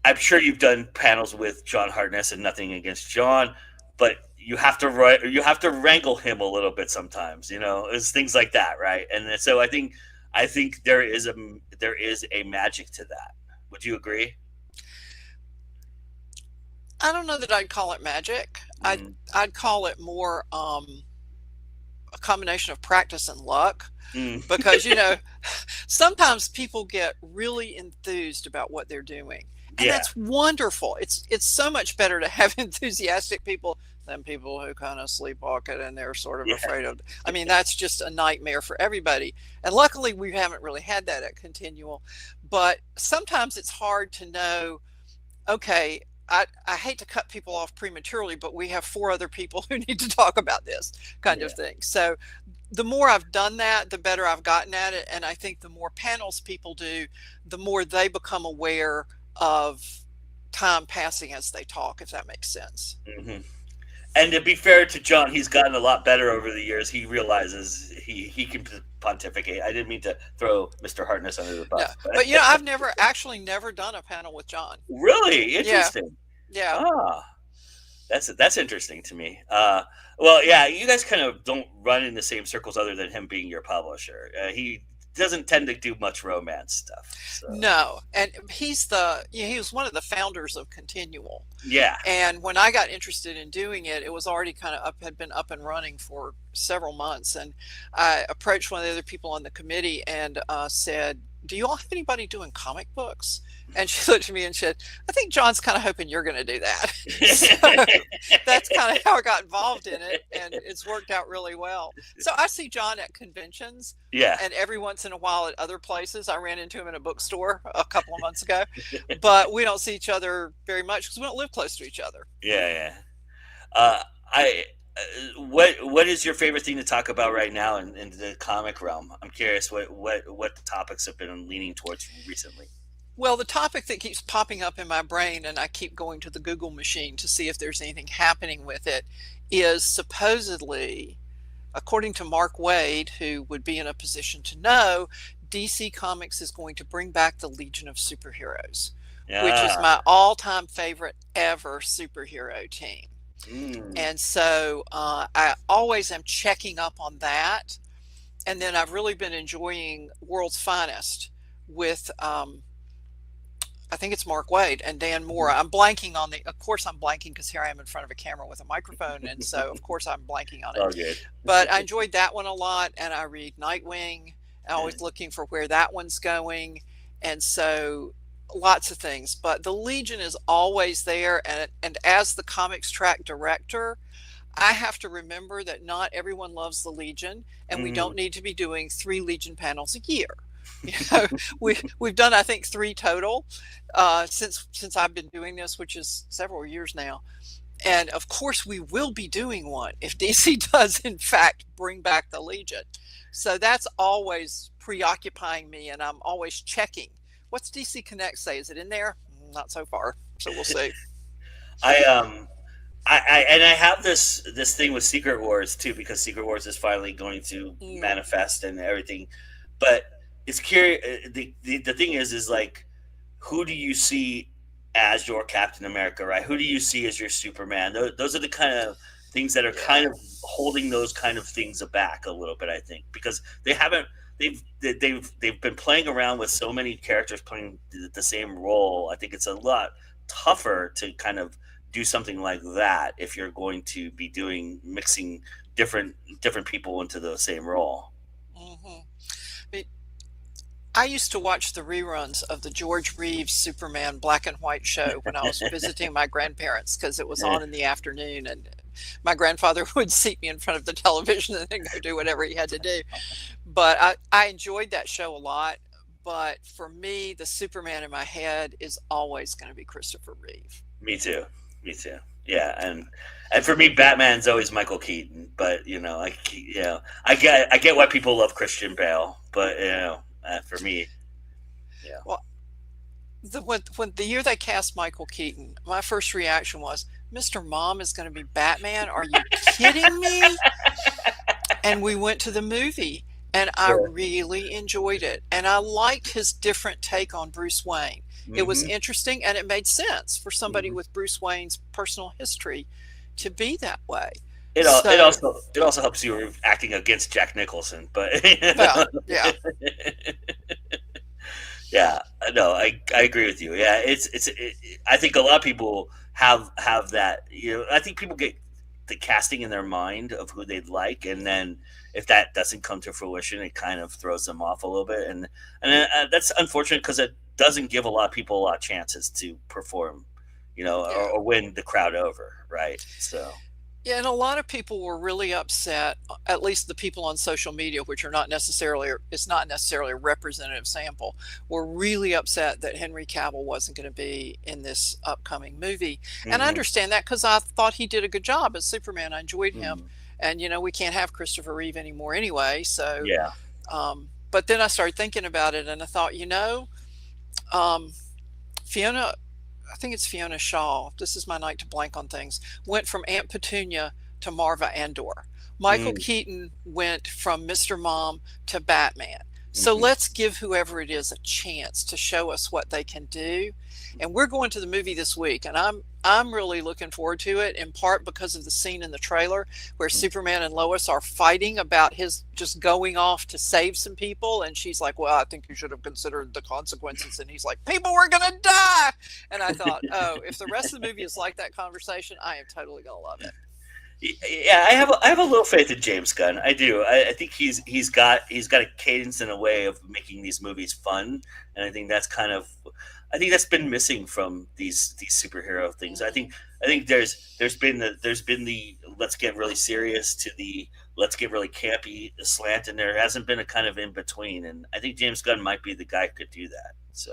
I'm sure you've done panels with John Hartness, and nothing against John, but you have to wrangle him a little bit sometimes, it's things like that, right? And so I think there is a magic to that. Would you agree? I don't know that I'd call it magic. I'd call it more a combination of practice and luck. Because sometimes people get really enthused about what they're doing, and that's wonderful. It's so much better to have enthusiastic people than people who kind of sleepwalk it and they're sort of afraid of. I mean, that's just a nightmare for everybody. And luckily, we haven't really had that at Continual. But sometimes it's hard to know. Okay, I hate to cut people off prematurely, but we have 4 other people who need to talk about this kind of thing. So the more I've done that, the better I've gotten at it. And I think the more panels people do, the more they become aware of time passing as they talk, if that makes sense. Mm-hmm. And to be fair to John, he's gotten a lot better over the years. He realizes he can pontificate. I didn't mean to throw Mr. Hartness under the bus. No, but I've never done a panel with John. Really? Interesting. Yeah. That's interesting to me. Well, yeah, you guys kind of don't run in the same circles other than him being your publisher. He doesn't tend to do much romance stuff. So. No, and he was one of the founders of Continual. Yeah. And when I got interested in doing it, it was already had been up and running for several months. And I approached one of the other people on the committee and said, do you all have anybody doing comic books? And she looked at me and said, I think John's kind of hoping you're going to do that. So that's kind of how I got involved in it. And it's worked out really well. So I see John at conventions. Yeah. And every once in a while at other places. I ran into him in a bookstore a couple of months ago. But we don't see each other very much because we don't live close to each other. Yeah. What is your favorite thing to talk about right now in the comic realm? I'm curious what topics have been leaning towards recently. Well, the topic that keeps popping up in my brain, and I keep going to the Google machine to see if there's anything happening with it, is supposedly, according to Mark Waid, who would be in a position to know, DC Comics is going to bring back the Legion of Superheroes, which is my all-time favorite ever superhero team. And so I always am checking up on that. And then I've really been enjoying World's Finest with I think it's Mark Waid and Dan Moore. I'm blanking on of course I'm blanking because here I am in front of a camera with a microphone. And so of course I'm blanking on it. Oh, good. But I enjoyed that one a lot. And I read Nightwing, always looking for where that one's going. And so lots of things, but the Legion is always there. And as the comics track director, I have to remember that not everyone loves the Legion, and we don't need to be doing 3 Legion panels a year. You know, we've done, I think, 3 total since I've been doing this, which is several years now. And of course, we will be doing one if DC does, in fact, bring back the Legion. So that's always preoccupying me, and I'm always checking. What's DC Connect say? Is it in there? Not so far. So we'll see. I have this thing with Secret Wars too, because Secret Wars is finally going to manifest and everything. But it's curious. The thing is like, who do you see as your Captain America, right? Who do you see as your Superman? Those are the kind of things that are kind of holding those kind of things back a little bit, I think, because they've been playing around with so many characters playing the same role. I think it's a lot tougher to kind of do something like that if you're going to be mixing different people into the same role. I used to watch the reruns of the George Reeves Superman black and white show when I was visiting my grandparents, because it was on in the afternoon, and my grandfather would seat me in front of the television and then go do whatever he had to do. But I enjoyed that show a lot. But for me, the Superman in my head is always going to be Christopher Reeve. Me too. Yeah, and for me, Batman's always Michael Keaton. But I get why people love Christian Bale. But for me, yeah. Well, when the year they cast Michael Keaton, my first reaction was, Mr. Mom is going to be Batman? Are you kidding me? And we went to the movie, and I really enjoyed it. And I liked his different take on Bruce Wayne. It was interesting, and it made sense for somebody with Bruce Wayne's personal history to be that way. It also helps you acting against Jack Nicholson, but well, yeah. Yeah, no, I agree with you. Yeah, I think a lot of people have that. I think people get the casting in their mind of who they'd like, and then if that doesn't come to fruition, it kind of throws them off a little bit, and that's unfortunate because it doesn't give a lot of people a lot of chances to perform, or win the crowd over, right? So. Yeah, and a lot of people were really upset, at least the people on social media, which are not necessarily a representative sample, were really upset that Henry Cavill wasn't going to be in this upcoming movie. And I understand that, because I thought he did a good job as Superman. I enjoyed him. And, we can't have Christopher Reeve anymore anyway. So, yeah. But then I started thinking about it, and I thought, Fiona, I think it's Fiona Shaw, this is my night to blank on things, went from Aunt Petunia to Marva Andor. Michael Keaton went from Mr. Mom to Batman. So let's give whoever it is a chance to show us what they can do. And we're going to the movie this week, and I'm really looking forward to it, in part because of the scene in the trailer where Superman and Lois are fighting about his just going off to save some people, and she's like, well, I think you should have considered the consequences, and he's like, people were gonna die. And I thought, oh, if the rest of the movie is like that conversation, I am totally gonna love it. Yeah, I have a little faith in James Gunn. I do. I think he's got a cadence and a way of making these movies fun, and I think that's been missing from these superhero things. I think there's been the let's get really serious to the let's get really campy slant, and there hasn't been a kind of in between. And I think James Gunn might be the guy who could do that. So.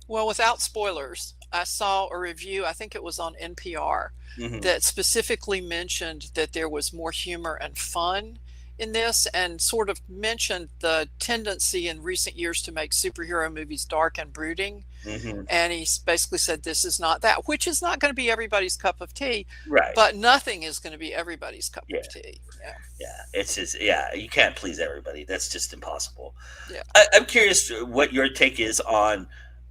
Well, without spoilers, I saw a review, I think it was on NPR, that specifically mentioned that there was more humor and fun in this, and sort of mentioned the tendency in recent years to make superhero movies dark and brooding. And he basically said this is not that, which is not going to be everybody's cup of tea, right? But nothing is going to be everybody's cup of tea. It's just you can't please everybody. That's just impossible. Yeah. I'm curious what your take is on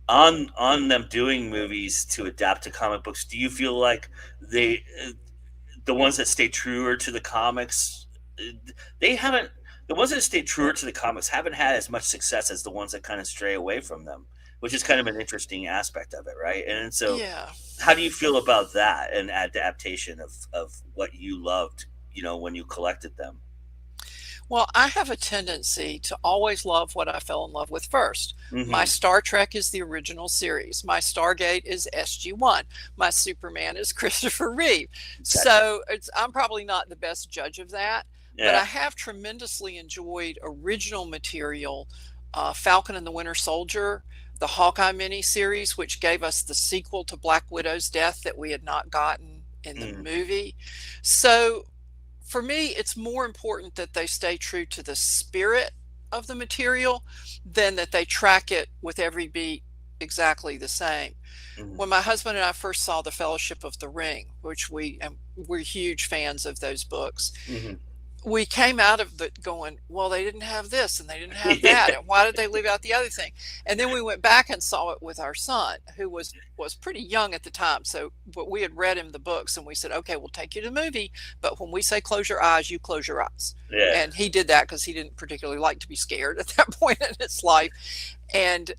them doing movies to adapt to comic books. Do you feel like the ones that stay truer to the comics, the ones that stay truer to the comics haven't had as much success as the ones that kind of stray away from them, which is kind of an interesting aspect of it, right? And so, Yeah. how do you feel about that and adaptation of what you loved, when you collected them? Well, I have a tendency to always love what I fell in love with first. My Mm-hmm. Star Trek is the original series. My Stargate is SG-1. My Superman is Christopher Reeve. Gotcha. So I'm probably not the best judge of that, but Yeah. I have tremendously enjoyed original material, Falcon and the Winter Soldier, the Hawkeye miniseries, which gave us the sequel to Black Widow's death that we had not gotten in the movie. So for me, it's more important that they stay true to the spirit of the material than that they track it with every beat exactly the same. Mm-hmm. When my husband and I first saw The Fellowship of the Ring, which we're huge fans of those books, Mm-hmm. we came out of it going, well, they didn't have this and they didn't have that. And why did they leave out the other thing? And then we went back and saw it with our son, who was pretty young at the time. But we had read him the books and we said, okay, we'll take you to the movie. But when we say close your eyes, you close your eyes. Yeah. And he did that because he didn't particularly like to be scared at that point in his life. And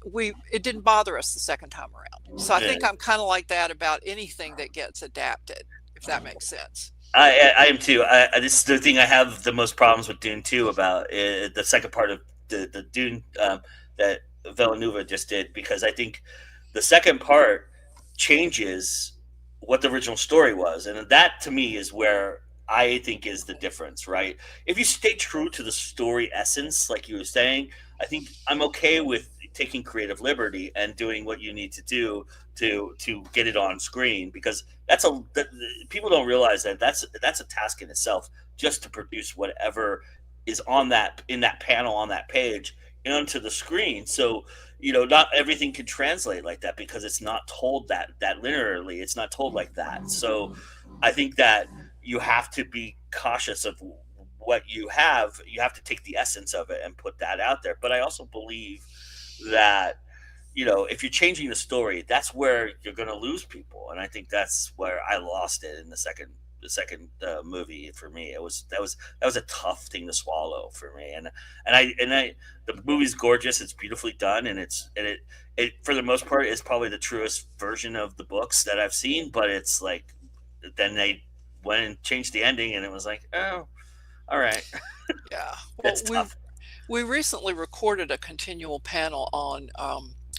it didn't bother us the second time around. So I think I'm kind of like that about anything that gets adapted, if that makes sense. I am too. This is the thing I have the most problems with Dune 2 about, the second part of the Dune that Villeneuve just did, because I think the second part changes what the original story was. And that to me is where I think is the difference, right? If you stay true to the story essence, like you were saying, I think I'm okay with taking creative liberty and doing what you need to do to get it on screen, because people don't realize that's a task in itself, just to produce whatever is in that panel on that page onto the screen. So not everything can translate like that, because it's not told that linearly. It's not told like that. So I think that you have to be cautious of what you have. You have to take the essence of it and put that out there. But I also believe that if you're changing the story, that's where you're going to lose people. And I think that's where I lost it in the second movie. For me, that was a tough thing to swallow for me. And the movie's gorgeous. It's beautifully done, and it for the most part is probably the truest version of the books that I've seen. But it's like, then they went and changed the ending, and it was like, oh, all right. Yeah. That's tough. We recently recorded a continual panel on,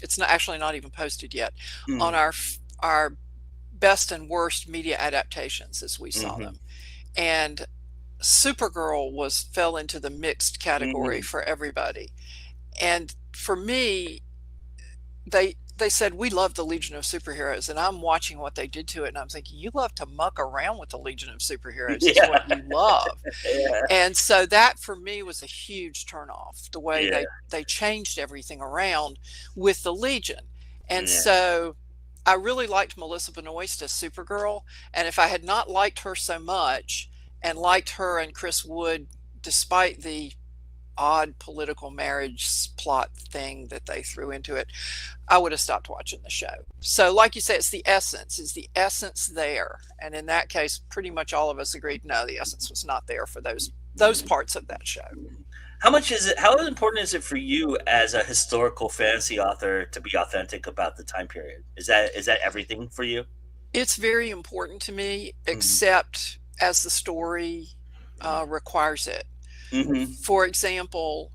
it's not even posted yet, on our best and worst media adaptations as we saw them. And Supergirl fell into the mixed category for everybody. And for me, they said, we love the Legion of Superheroes, and I'm watching what they did to it, and I'm thinking, you love to muck around with the Legion of Superheroes. Is what you love. Yeah. And so that for me was a huge turnoff, the way they changed everything around with the Legion. And so I really liked Melissa Benoist as Supergirl, and if I had not liked her so much and liked her and Chris Wood, despite the odd political marriage plot thing that they threw into it, I would have stopped watching the show. So like you say, it's the essence. Is the essence there? And in that case, pretty much all of us agreed, no, the essence was not there for those parts of that show. How important is it for you as a historical fantasy author to be authentic about the time period? Is that everything for you? It's very important to me, except as the story requires it. For example,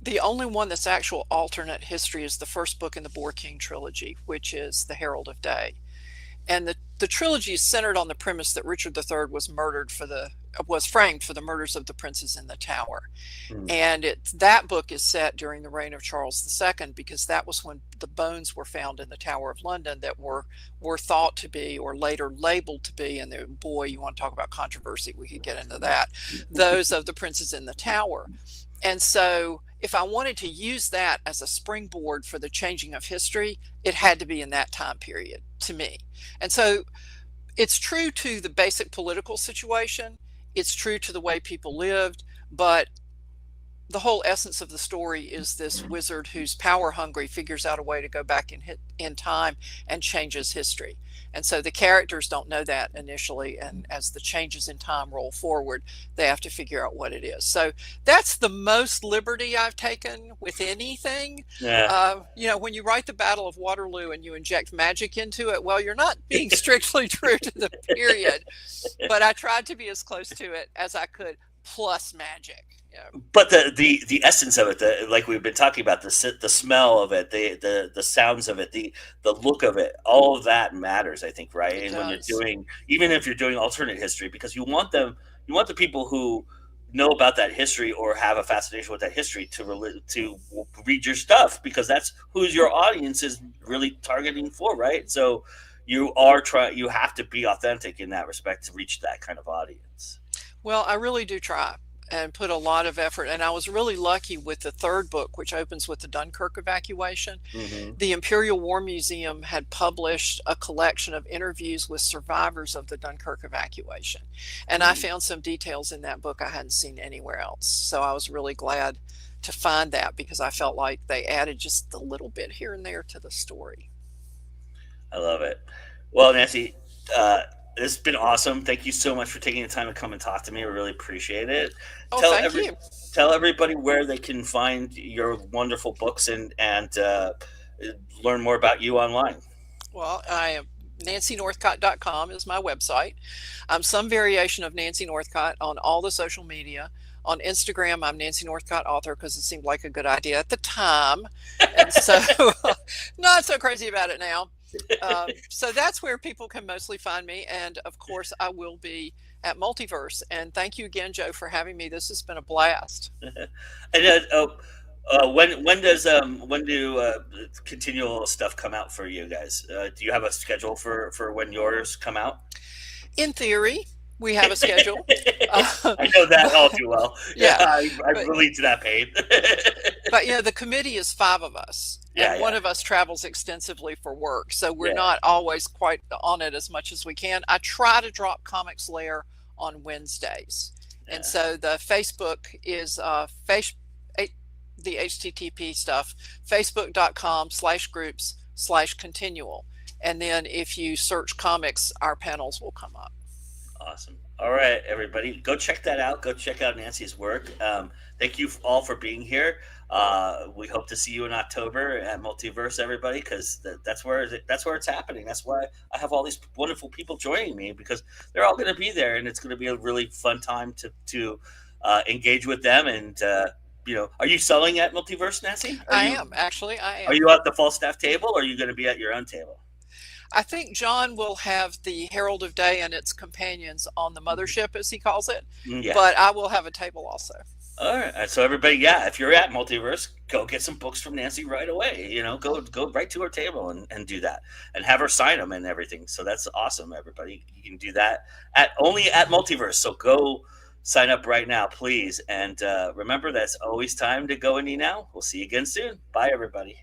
the only one that's actual alternate history is the first book in the Boar King trilogy, which is The Herald of Day. And the trilogy is centered on the premise that Richard III was framed for the murders of the princes in the Tower. And that book is set during the reign of Charles II, because that was when the bones were found in the Tower of London that were thought to be, or later labeled to be, and boy, you want to talk about controversy, we could get into that, those of the princes in the Tower. And so if I wanted to use that as a springboard for the changing of history, it had to be in that time period to me. And so it's true to the basic political situation. It's true to the way people lived, but the whole essence of the story is this wizard who's power hungry figures out a way to go back in time and changes history. And so the characters don't know that initially, and as the changes in time roll forward, they have to figure out what it is. So that's the most liberty I've taken with anything. Yeah. When you write the Battle of Waterloo and you inject magic into it, well, you're not being strictly true to the period, but I tried to be as close to it as I could, plus magic. Yeah. But the essence of it, like we've been talking about, the smell of it, the sounds of it, the look of it, all of that matters, I think, right? And when you're doing, even if you're doing alternate history, because you want the people who know about that history or have a fascination with that history to read your stuff, because that's who your audience is really targeting for, right? So you have to be authentic in that respect to reach that kind of audience. Well, I really do try and put a lot of effort. And I was really lucky with the third book, which opens with the Dunkirk evacuation. Mm-hmm. The Imperial War Museum had published a collection of interviews with survivors of the Dunkirk evacuation. And I found some details in that book I hadn't seen anywhere else. So I was really glad to find that, because I felt like they added just a little bit here and there to the story. I love it. Well, Nancy, it's been awesome. Thank you so much for taking the time to come and talk to me. I really appreciate it. Oh, thank you. Tell everybody where they can find your wonderful books and learn more about you online. Well, I am nancynorthcott.com is my website. I'm some variation of Nancy Northcott on all the social media. On Instagram, I'm Nancy Northcott author, because it seemed like a good idea at the time. And so not so crazy about it now. So that's where people can mostly find me. And of course, I will be at Multiverse. And thank you again, Joe, for having me. This has been a blast. And when do continual stuff come out for you guys? Do you have a schedule for when yours come out? In theory, we have a schedule. I know that all too well. Yeah, I relate to that pain. But the committee is 5 of us. And one of us travels extensively for work, so we're not always quite on it as much as we can. I try to drop Comics Lair on Wednesdays. And so the Facebook is the HTTP stuff, facebook.com/groups/continual. And then if you search comics, our panels will come up. Awesome. All right, everybody, go check that out. Go check out Nancy's work. Thank you all for being here. We hope to see you in October at Multiverse, everybody, because that's where it's happening. That's why I have all these wonderful people joining me, because they're all going to be there, and it's going to be a really fun time to engage with them. And are you selling at Multiverse, Nancy? I am. Are you at the Falstaff table, or are you going to be at your own table? I think John will have the Herald of Day and its companions on the mothership, as he calls it. Yeah. But I will have a table also. All right. So everybody, if you're at Multiverse, go get some books from Nancy right away. Go right to her table and do that, and have her sign them and everything. So that's awesome, everybody. You can do that only at Multiverse. So go sign up right now, please. And remember, that's always time to go indie now. We'll see you again soon. Bye, everybody.